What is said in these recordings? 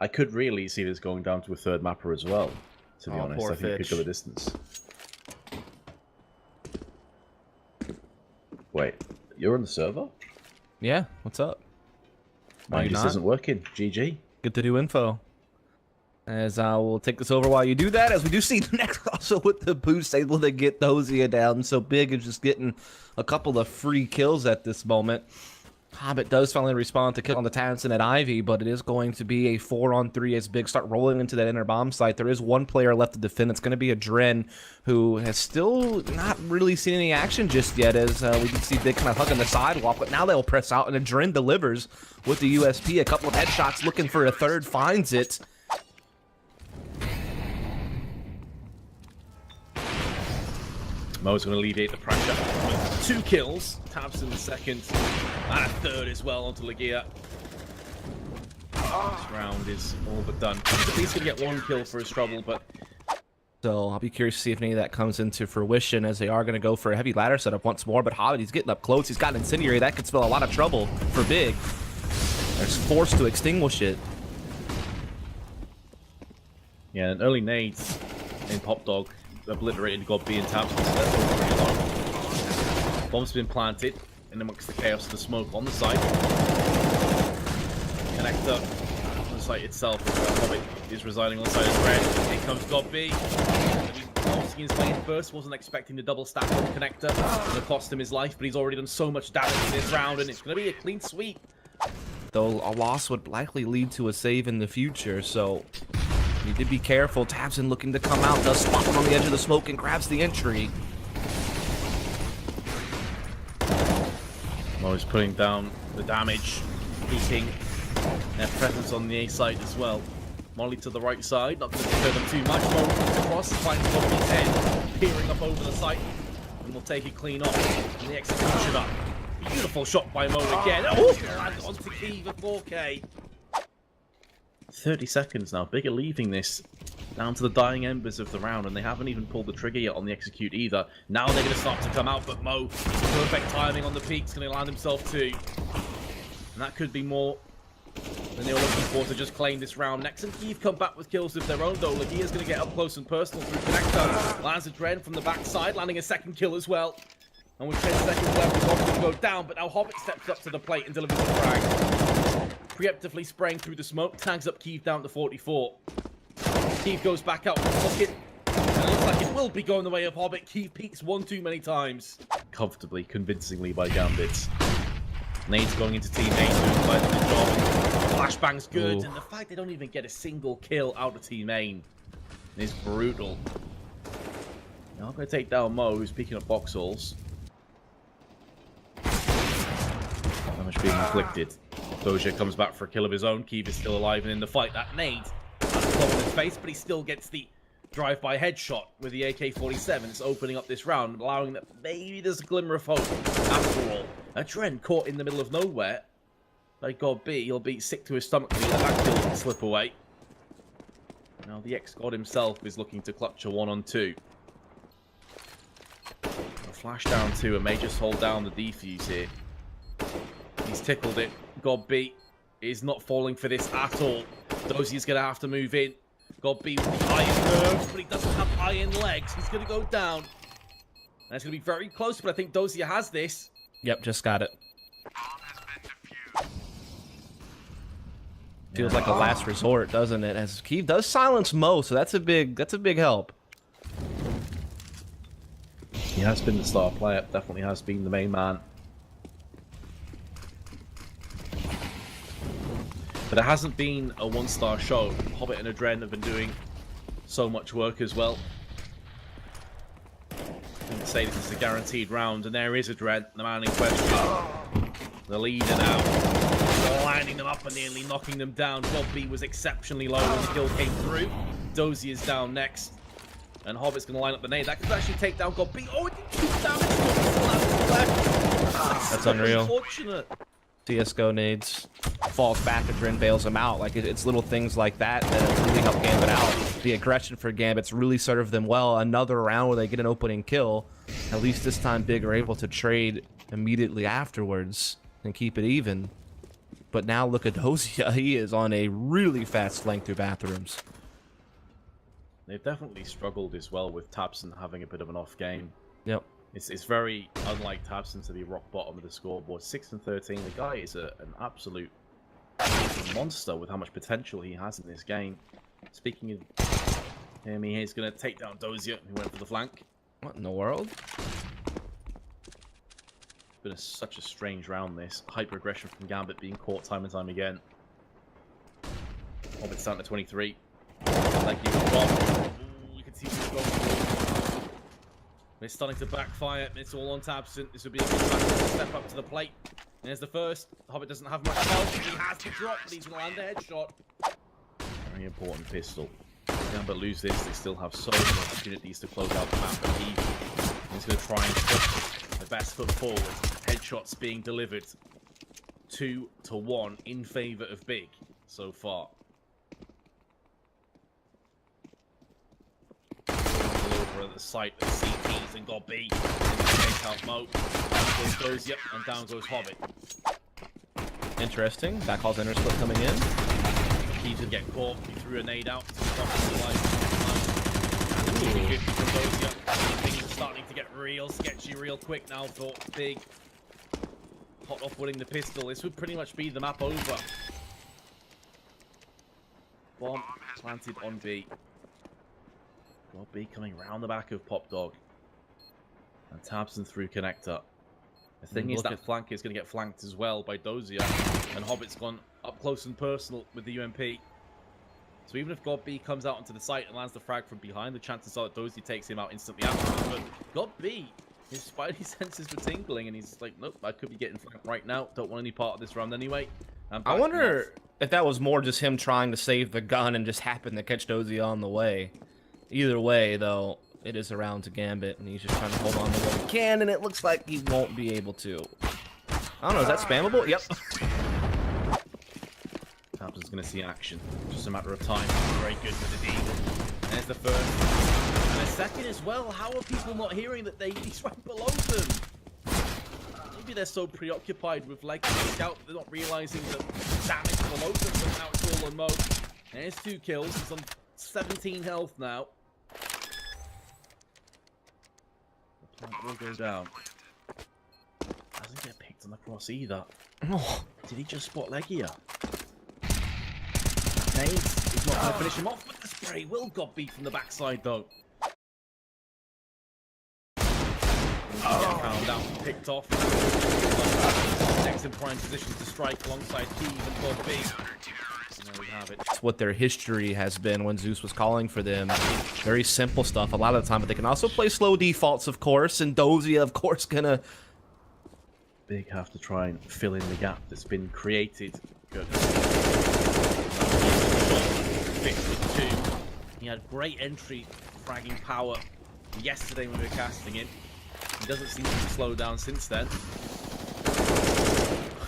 I could really see this going down to a third mapper as well, to be honest. Poor I think it could Fitch. go the distance. Wait, you're on the server? Yeah, what's up? Mine just isn't working. GG. Good to do info. As I will take this over while you do that, as we do see the next also with the boost able to get Dozier down. So Big is just getting a couple of free kills at this moment. Hobbit does finally respond to kill on the Tansen at Ivy, but it is going to be a 4-on-3 as Big start rolling into that inner bomb site. There is one player left to defend. It's going to be a Dren, who has still not really seen any action just yet, as we can see Big kind of hugging the sidewalk, but now they'll press out, and a Dren delivers with the USP. A couple of headshots looking for a third, finds it. Mo's going to alleviate the pressure. 2 kills. Taps in the second. And a third as well onto Legia. This round is all but done. He's going to get 1 kill for his trouble, but... So I'll be curious to see if any of that comes into fruition, as they are going to go for a heavy ladder setup once more. But Hobbit, he's getting up close. He's got an incendiary. That could spell a lot of trouble for Big. They're forced to extinguish it. Yeah, an early nades in Pop Dog obliterated God B and Taps. Bomb's been planted in amongst the chaos of the smoke on the site. Connector on the site itself. Hobbit is residing on the side of red. Here comes God B. He's playing first. Wasn't expecting the double stack on the connector. It's going to cost him his life, but he's already done so much damage in this round, and it's going to be a clean sweep. Though a loss would likely lead to a save in the future, so you did be careful. Tabson looking to come out, does spot him on the edge of the smoke and grabs the entry. Mo's putting down the damage, peeking their presence on the A side as well. Molly to the right side, not going to deter them too much. Mo comes across, finds Bobby's head, peering up over the site, and will take it clean off. And the executioner. Beautiful shot by Mo again. Oh, and onto Key for 4K. 30 seconds now. Bigger leaving this down to the dying embers of the round, and they haven't even pulled the trigger yet on the execute either. Now they're going to start to come out, but Mo, perfect timing on the peak's going to land himself too. And that could be more than they were looking for to just claim this round. Next and Kiev come back with kills of their own though. Lagia's going to get up close and personal through Connector. Lands a Dren from the backside, landing a second kill as well. And with 10 seconds left, the Hobbit will go down, but now Hobbit steps up to the plate and delivers a frag. Preemptively spraying through the smoke, tags up Kiev down to 44. Kiev goes back out with the bucket, and it looks like it will be going the way of Hobbit. Kiev peeks one too many times. Comfortably, convincingly by Gambit. Nade's going into team A, doing quite a good job. Flashbang's good, and the fact they don't even get a single kill out of team A is brutal. Now I'm going to take down Mo, who's picking up box halls. Damage being inflicted. Dozier comes back for a kill of his own. Kiev is still alive and in the fight. That nade has a club in his face, but he still gets the drive-by headshot with the AK-47. It's opening up this round, allowing that maybe there's a glimmer of hope after all. A Dren caught in the middle of nowhere by God B. He'll be sick to his stomach when he let that kill slip away. Now the ex-God himself is looking to clutch a 1-on-2. A flash down 2 and may just hold down the defuse here. He's tickled it. God B is not falling for this at all. Dozier's going to have to move in. God B with the iron nerves, but he doesn't have iron legs. He's going to go down. And it's going to be very close, but I think Dozier has this. Yep, just got it. Feels like a last resort, doesn't it? As Kiev does silence Mo, so that's a big help. He has been the star player, definitely has been the main man. But it hasn't been a one-star show. Hobbit and Adren have been doing so much work as well. I wouldn't say this is a guaranteed round, and there is Adren, the man in question. The leader now. Lining them up and nearly knocking them down. God B was exceptionally low when the kill came through. Dozier is down next. And Hobbit's going to line up the nade. That could actually take down God B. Oh, it did 2 damage. That's unreal. Unfortunate. CSGO nades. Falls back, Adren bails him out. Like, it's little things like that that really help Gambit out. The aggression for Gambit's really served them well. Another round where they get an opening kill. At least this time, Big are able to trade immediately afterwards and keep it even. But now look at Dosia. He is on a really fast flank through bathrooms. They've definitely struggled as well with Tabson having a bit of an off game. Yep. It's very unlike Tabson to be rock bottom of the scoreboard. 6 and 13. The guy is an absolute monster with how much potential he has in this game. Speaking of him, he's going to take down Dosia, who went for the flank. What in the world? It's been such a strange round, this. Hyper aggression from Gambit being caught time and time again. Hobbit's down to 23. Like you can see who's going. It's starting to backfire. It's all on Tabson. This would be a good time to step up to the plate. There's the first. Hobbit doesn't have much health. He has to drop, but he's going to land a headshot. Very important pistol. Gambit lose this. They still have so many opportunities to close out the map. He's going to try and put the best foot forward. Headshots being delivered 2-1 in favor of Big so far. Over at the site of CTs and got B. Take out Mo. Down goes Yep, and down goes Hobbit. Interesting. Backhaul's inner split coming in. He did get caught. He threw a nade out to the top of the line. And the 50 from Dosia. Things are starting to get real sketchy real quick now for Big. Hot off winning the pistol. This would pretty much be the map over. Bomb planted on B. Got B coming round the back of Pop Dog. And Tabson through connector. The thing is that flank is going to get flanked as well by Dosia. And Hobbit's gone up close and personal with the UMP. So even if God B comes out onto the site and lands the frag from behind, the chances are that Dosia takes him out instantly after. But God B, his spidey senses were tingling and he's like, nope, I could be getting flanked right now. Don't want any part of this round anyway. I wonder if that was more just him trying to save the gun and just happened to catch Dosia on the way. Either way, though, it is around to Gambit, and he's just trying to hold on to what he can, and it looks like he won't be able to. I don't know, is that spammable? Yep. Tabson's going to see action. Just a matter of time. Very good with the D. There's the first. And a second as well. How are people not hearing that he's right below them? Maybe they're so preoccupied with like the scout, they're not realizing that damage below them, but now it's all on Mo. There's 2 kills. He's on 17 health now. The plant will go down. Doesn't get picked on the cross either. Oh. Did he just spot Legia? Nades. He's not going to finish him off, but the spray will got beat from the backside though. Found out, picked off. Next in prime position to strike alongside Key and Bob B. There we have it. It's what their history has been when Zeus was calling for them. Very simple stuff a lot of the time, but they can also play slow defaults, of course, and Dosia, of course, gonna... Big have to try and fill in the gap that's been created. Good. 52. He had great entry, fragging power yesterday when we were casting him. He doesn't seem to slow down since then.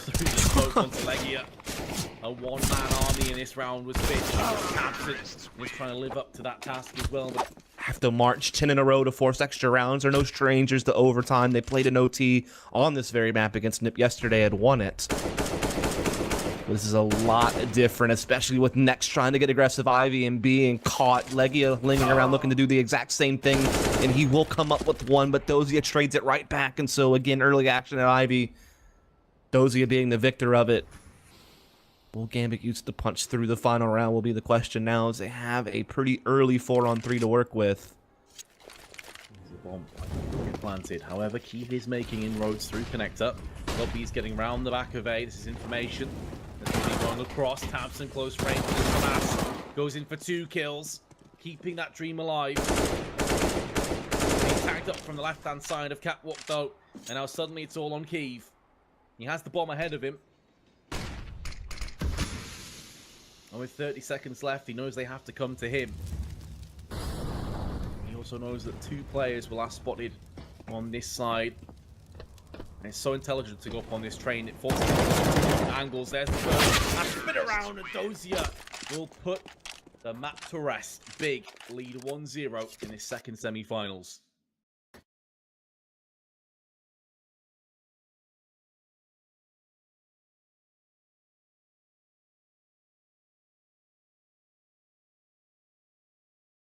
Through the smoke onto Legia. A one-man army in this round was Fitch. Absent. He's trying to live up to that task as well. But have to march 10 in a row to force extra rounds. They're no strangers to overtime. They played an OT on this very map against Nip yesterday and won it. This is a lot different, especially with Next trying to get aggressive Ivy and being caught. Legia lingering around looking to do the exact same thing, and he will come up with one, but Dosia trades it right back. And so, again, early action at Ivy. Dosia being the victor of it. Will Gambit use the punch through the final round will be the question now, as they have a pretty early 4-on-3 to work with. There's a bomb planted. However, Keith is making inroads through connector. Lobby's getting round the back of A. This is information. There's going across. Tabson close range. Goes in for 2 kills. Keeping that dream alive. He's tagged up from the left-hand side of Catwalk, though. And now suddenly it's all on Keith. He has the bomb ahead of him. And with 30 seconds left, he knows they have to come to him. He also knows that 2 players were last spotted on this side. And it's so intelligent to go up on this train. It forces him to different angles. There's the first. And spin around, and Dosia will put the map to rest. Big lead 1-0 in this second semi-finals.